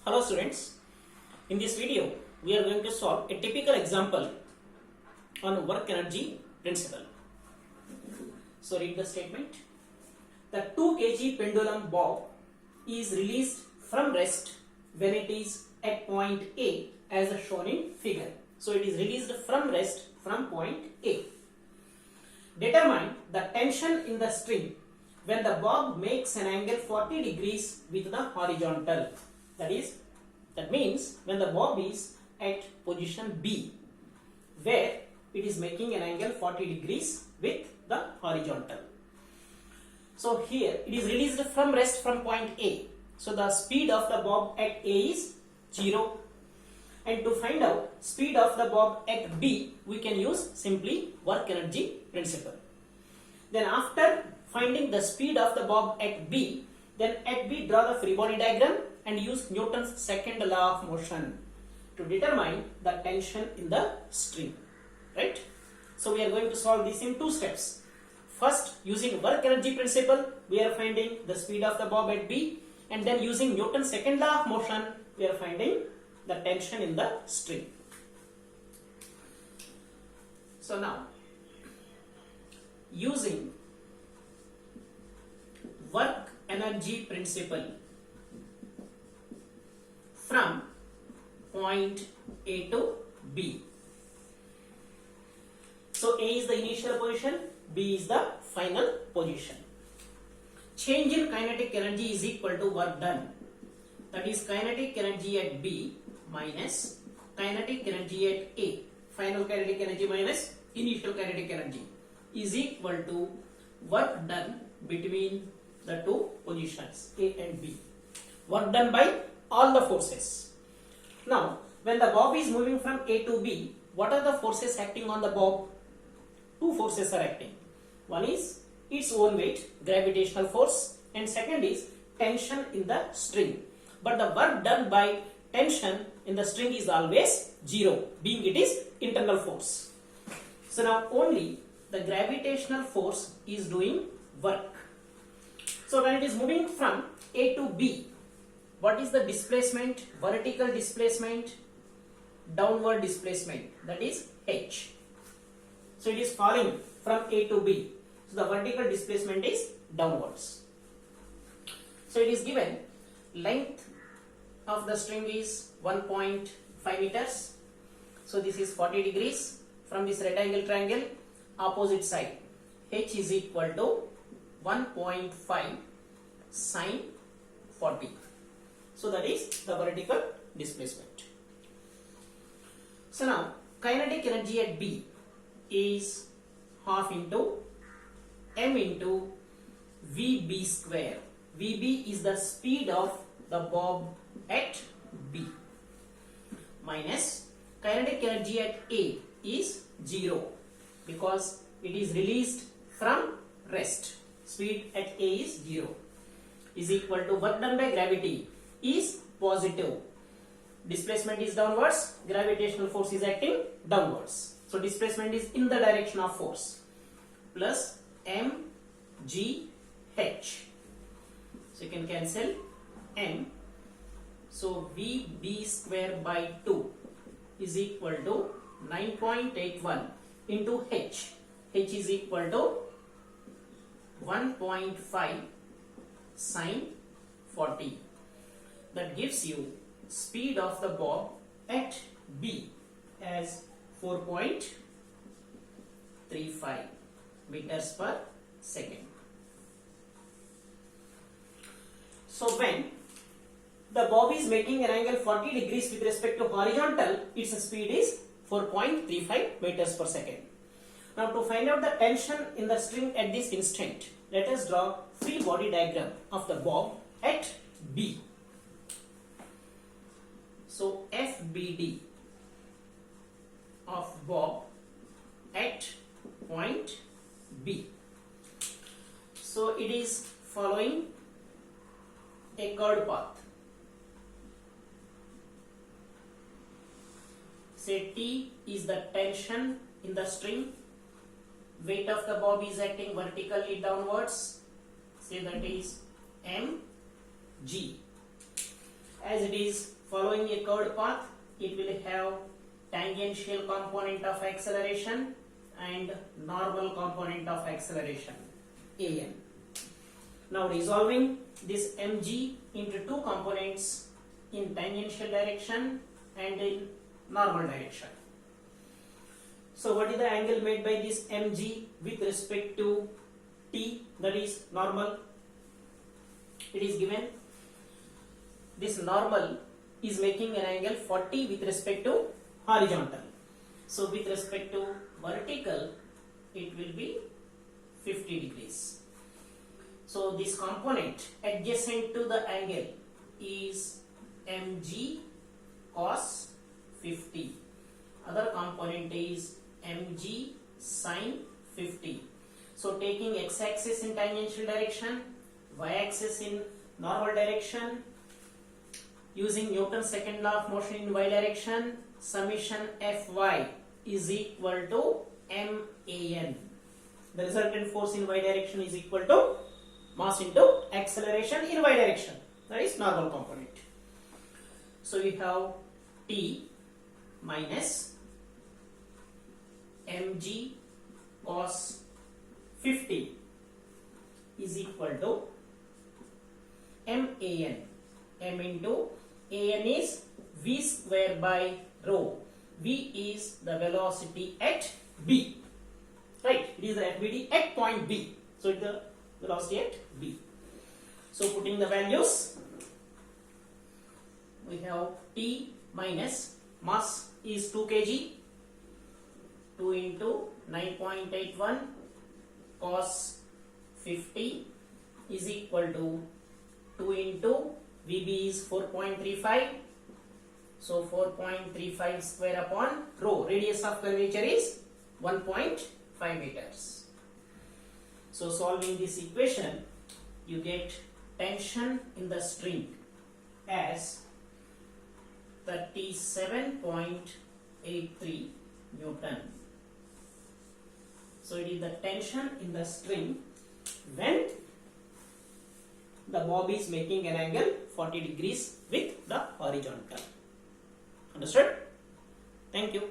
Hello students, in this video we are going to solve a typical example on work energy principle. So read the statement. The 2 kg pendulum bob is released from rest when it is at point A as shown in figure. So it is released from rest from point A. Determine the tension in the string when the bob makes an angle 40 degrees with the horizontal. That means when the bob is at position B, where it is making an angle 40 degrees with the horizontal. So here it is released from rest from point A. So the speed of the bob at A is 0. And to find out speed of the bob at B, we can use simply work energy principle. Then after finding the speed of the bob at B, then at B draw the free body diagram and use Newton's second law of motion to determine the tension in the string. Right? So we are going to solve this in 2 steps. First, using work energy principle, we are finding the speed of the bob at B, and then using Newton's second law of motion, we are finding the tension in the string. So now, using work energy principle from point A to B. So A is the initial position, B is the final position. Change in kinetic energy is equal to work done. That is kinetic energy at B minus kinetic energy at A. Final kinetic energy minus initial kinetic energy is equal to work done between the 2 positions A and B. Work done by all the forces. Now, when the bob is moving from A to B, what are the forces acting on the bob? 2 forces are acting. One is its own weight, gravitational force, and second is tension in the string. But the work done by tension in the string is always 0, being it is internal force. So now only the gravitational force is doing work. So when it is moving from A to B, what is the displacement? Vertical displacement, downward displacement, that is H. So it is falling from A to B. So the vertical displacement is downwards. So it is given length of the string is 1.5 meters. So this is 40 degrees. From this rectangle triangle, opposite side, H is equal to 1.5 sine 40. So that is the vertical displacement. So now kinetic energy at B is half into m into Vb square. Vb is the speed of the bob at B minus kinetic energy at A is 0 because it is released from rest. Speed at A is 0 is equal to work done by gravity is positive. Displacement is downwards, gravitational force is acting downwards. So displacement is in the direction of force plus mgh. So you can cancel m. So Vb square by 2 is equal to 9.81 into h. H is equal to 1.5 sine 40. That gives you speed of the bob at B as 4.35 meters per second. So when the bob is making an angle 40 degrees with respect to horizontal, its speed is 4.35 meters per second. Now to find out the tension in the string at this instant, let us draw free body diagram of the bob at B. So FBD of bob at point B. So it is following a curved path. Say T is the tension in the string. Weight of the bob is acting vertically downwards. Say that is mg. As as it is following a curved path, it will have tangential component of acceleration and normal component of acceleration, an. Now resolving this mg into two components in tangential direction and in normal direction. So what is the angle made by this mg with respect to t, that is normal? It is given this normal is making an angle 40 with respect to horizontal. So with respect to vertical, it will be 50 degrees. So this component adjacent to the angle is mg cos 50. Other component is mg sin 50. So taking x-axis in tangential direction, y-axis in normal direction, using Newton's second law of motion in y direction, summation Fy is equal to MAN. The resultant force in y direction is equal to mass into acceleration in y direction, that is normal component. So we have T minus mg cos 50 is equal to MAN. M into an is v square by rho. V is the velocity at B. Right? It is the FBD at point B. So it is the velocity at B. So putting the values, we have T minus mass is 2 kg. 2 into 9.81 cos 50 is equal to 2 into VB is 4.35. So 4.35 square upon rho. Radius of curvature is 1.5 meters. So solving this equation, you get tension in the string as 37.83 Newton. So it is the tension in the string when the bob is making an angle 40 degrees with the horizontal. Understood? Thank you.